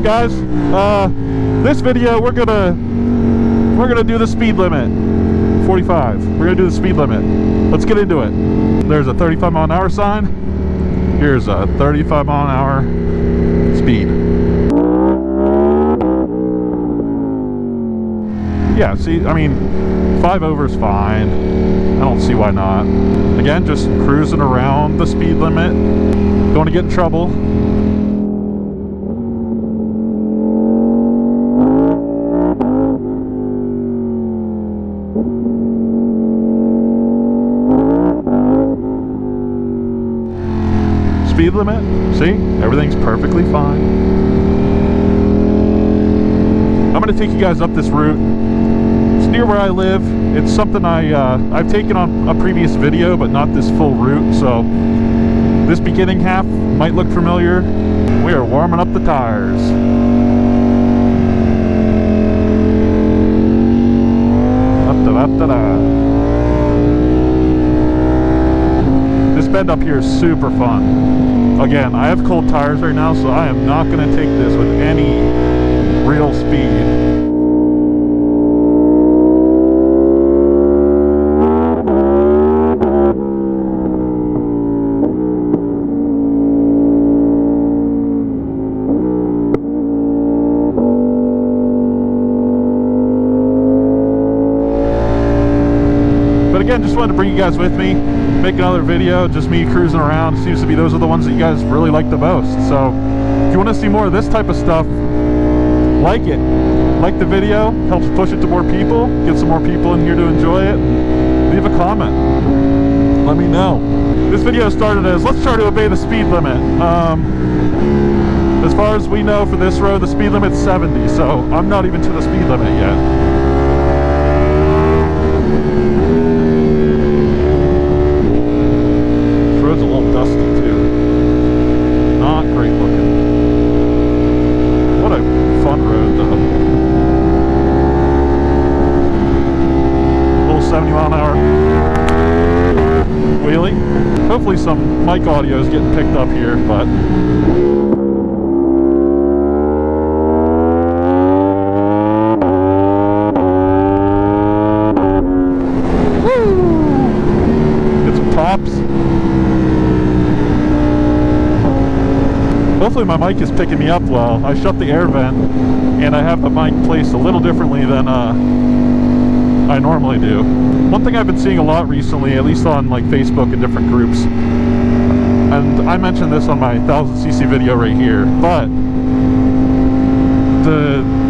up, guys? This video we're gonna do the speed limit. 45. We're gonna do the speed limit. Let's get into it. There's a 35 mile an hour sign. Here's a 35 mile an hour speed. Yeah, see, I mean, 5 over is fine. I don't see why not. Again, just cruising around the speed limit. Don't want to get in trouble. Speed limit, see? Everything's perfectly fine. I'm going to take you guys up this route. It's near where I live. It's something I've taken on a previous video, but not this full route, so this beginning half might look familiar. We are warming up the tires. This bend up here is super fun. Again, I have cold tires right now, so I am not going to take this with any real speed. Again, just wanted to bring you guys with me, make another video, just me cruising around. Seems to be those are the ones that you guys really like the most. So if you want to see more of this type of stuff, like it. Like the video, helps push it to more people, get some more people in here to enjoy it. Leave a comment. Let me know. This video started as, let's try to obey the speed limit. As far as we know for this road, the speed limit's 70, so I'm not even to the speed limit yet. Hopefully some mic audio is getting picked up here, but woo! Get some tops. Hopefully my mic is picking me up well. I shut the air vent and I have the mic placed a little differently than I normally do. One thing I've been seeing a lot recently, at least on like Facebook and different groups, and I mentioned this on my 1000cc video right here, but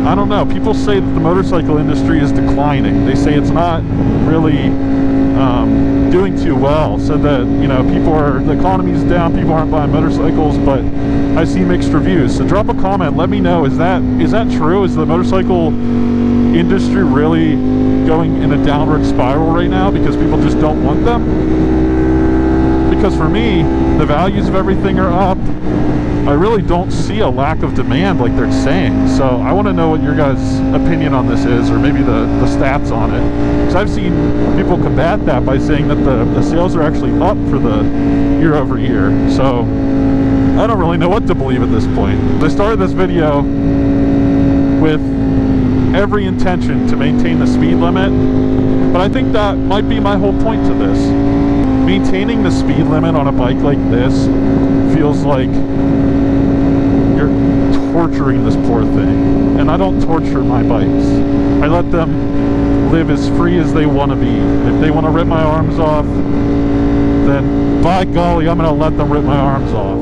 I don't know, people say that the motorcycle industry is declining. They say it's not really doing too well. So that, you know, the economy's down, people aren't buying motorcycles, but I see mixed reviews. So drop a comment, let me know, is that true? Is the motorcycle industry really going in a downward spiral right now because people just don't want them? Because for me, the values of everything are up. I really don't see a lack of demand like they're saying. So I want to know what your guys' opinion on this is, or maybe the stats on it. Because I've seen people combat that by saying that the sales are actually up for the year over year. So I don't really know what to believe at this point. I started this video with every intention to maintain the speed limit, but I think that might be my whole point to this. Maintaining the speed limit on a bike like this feels like you're torturing this poor thing, and I don't torture my bikes. I let them live as free as they want to be. If they want to rip my arms off, then by golly, I'm going to let them rip my arms off.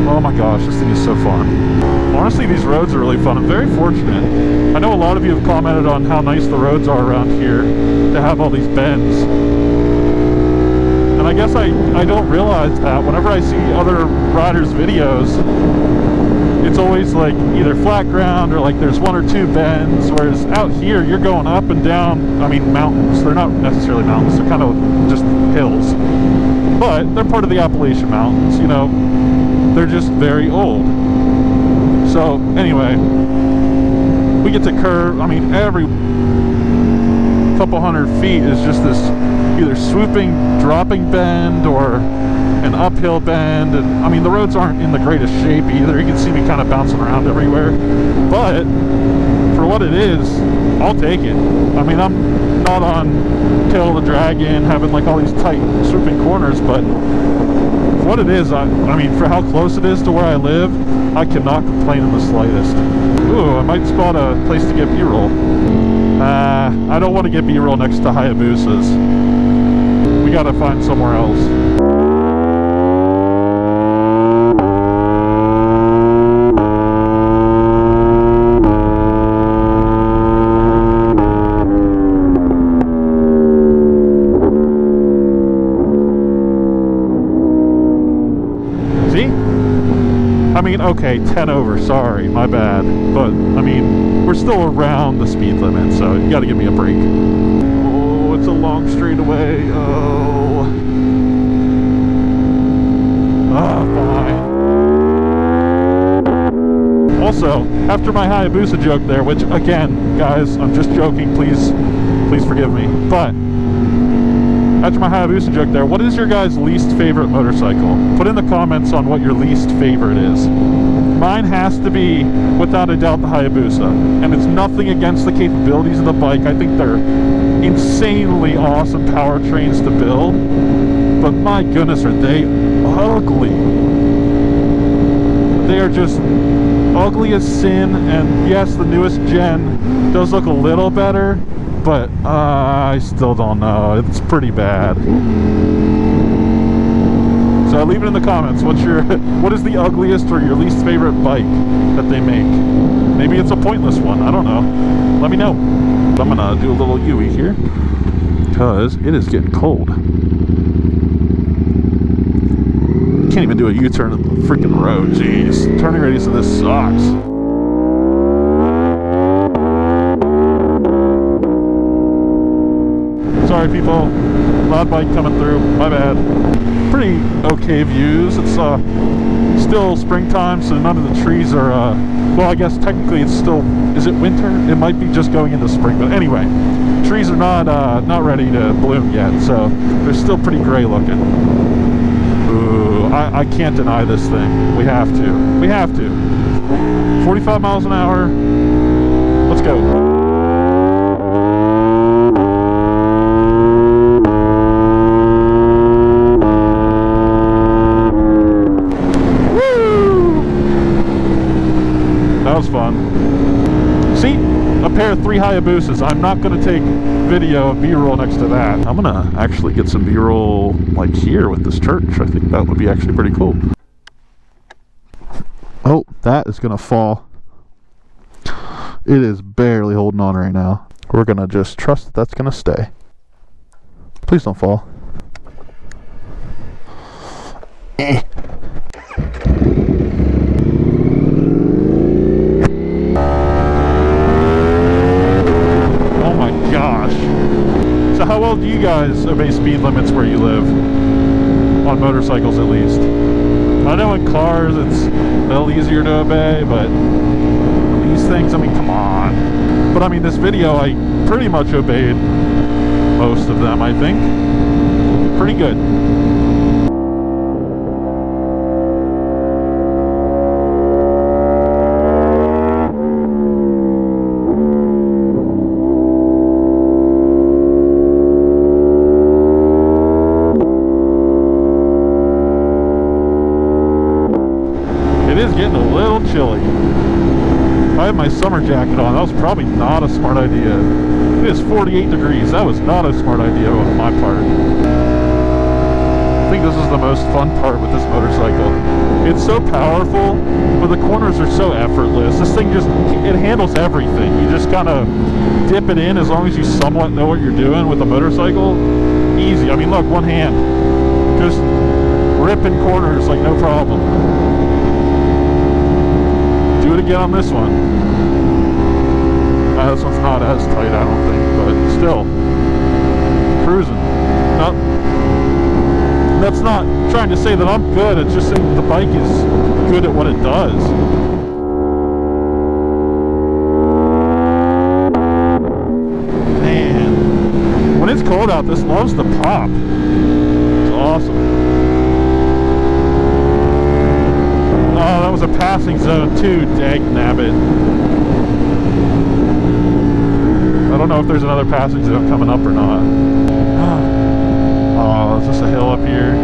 Oh my gosh, this thing is so fun. Honestly, these roads are really fun. I'm very fortunate. I know a lot of you have commented on how nice the roads are around here to have all these bends. And I guess I don't realize that whenever I see other riders' videos, it's always like either flat ground or like there's one or two bends, whereas out here you're going up and down, I mean mountains. They're not necessarily mountains, they're kind of just hills. But they're part of the Appalachian Mountains, you know. They're just very old. So anyway, we get to curve. I mean, couple hundred feet is just this either swooping, dropping bend or an uphill bend. And I mean, the roads aren't in the greatest shape either. You can see me kind of bouncing around everywhere. But for what it is, I'll take it. I mean, I'm not on Tail of the Dragon having like all these tight swooping corners, but for what it is, I mean, for how close it is to where I live, I cannot complain in the slightest. Ooh, I might spot a place to get B-roll. I don't want to get B-roll next to Hayabusas. We gotta find somewhere else. I mean, okay, 10 over, sorry, my bad. But, I mean, we're still around the speed limit, so you gotta give me a break. Oh, it's a long straightaway. Oh. Ah, fine. Also, after my Hayabusa joke there, which, again, guys, I'm just joking, please forgive me. But, after my Hayabusa joke there, what is your guys' least favorite motorcycle? Put in the comments on what your least favorite is. Mine has to be, without a doubt, the Hayabusa. And it's nothing against the capabilities of the bike. I think they're insanely awesome powertrains to build. But my goodness, are they ugly. They are just ugly as sin. And yes, the newest gen does look a little better. But I still don't know. It's pretty bad. So leave it in the comments. What is the ugliest or your least favorite bike that they make? Maybe it's a pointless one. I don't know. Let me know. I'm gonna do a little U-ey here because it is getting cold. Can't even do a U-turn in the freaking road. Jeez, turning radius of this sucks. Sorry people, loud bike coming through, my bad. Pretty okay views. It's still springtime, so none of the trees are, well, I guess technically it's still, is it winter? It might be just going into spring, but anyway, trees are not ready to bloom yet, so they're still pretty gray looking. Ooh, I can't deny this thing. We have to. 45 miles an hour. Let's go. That was fun. See? A pair of 3 Hayabusas. I'm not going to take video of B-roll next to that. I'm going to actually get some B-roll like here with this church. I think that would be actually pretty cool. Oh, that is going to fall. It is barely holding on right now. We're going to just trust that that's going to stay. Please don't fall. So how well do you guys obey speed limits where you live? On motorcycles at least. I know in cars it's a little easier to obey, but these things, I mean, come on. But I mean, this video, I pretty much obeyed most of them, I think. Pretty good. It is getting a little chilly. I have my summer jacket on. That was probably not a smart idea. It is 48 degrees. That was not a smart idea on my part. I think this is the most fun part with this motorcycle. It's so powerful, but the corners are so effortless. This thing just, it handles everything. You just kind of dip it in as long as you somewhat know what you're doing with a motorcycle. Easy. I mean, look, one hand. Just ripping corners like no problem. Do it again on this one. This one's not as tight, I don't think, but still. Cruising. Not, that's not trying to say that I'm good, it's just saying the bike is good at what it does. Man. cold out. This loves the pop. It's awesome. Oh, that was a passing zone too. Dag nabbit. I don't know if there's another passing zone coming up or not. Oh, is this a hill up here?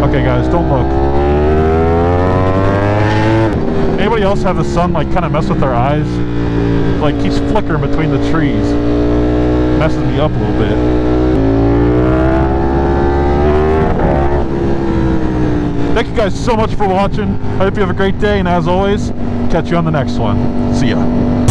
Okay, guys, don't look. Anybody else have the sun like kind of mess with their eyes? Like keeps flickering between the trees. Messes me up a little bit. Thank you guys so much for watching. I hope you have a great day, and as always, catch you on the next one. See ya.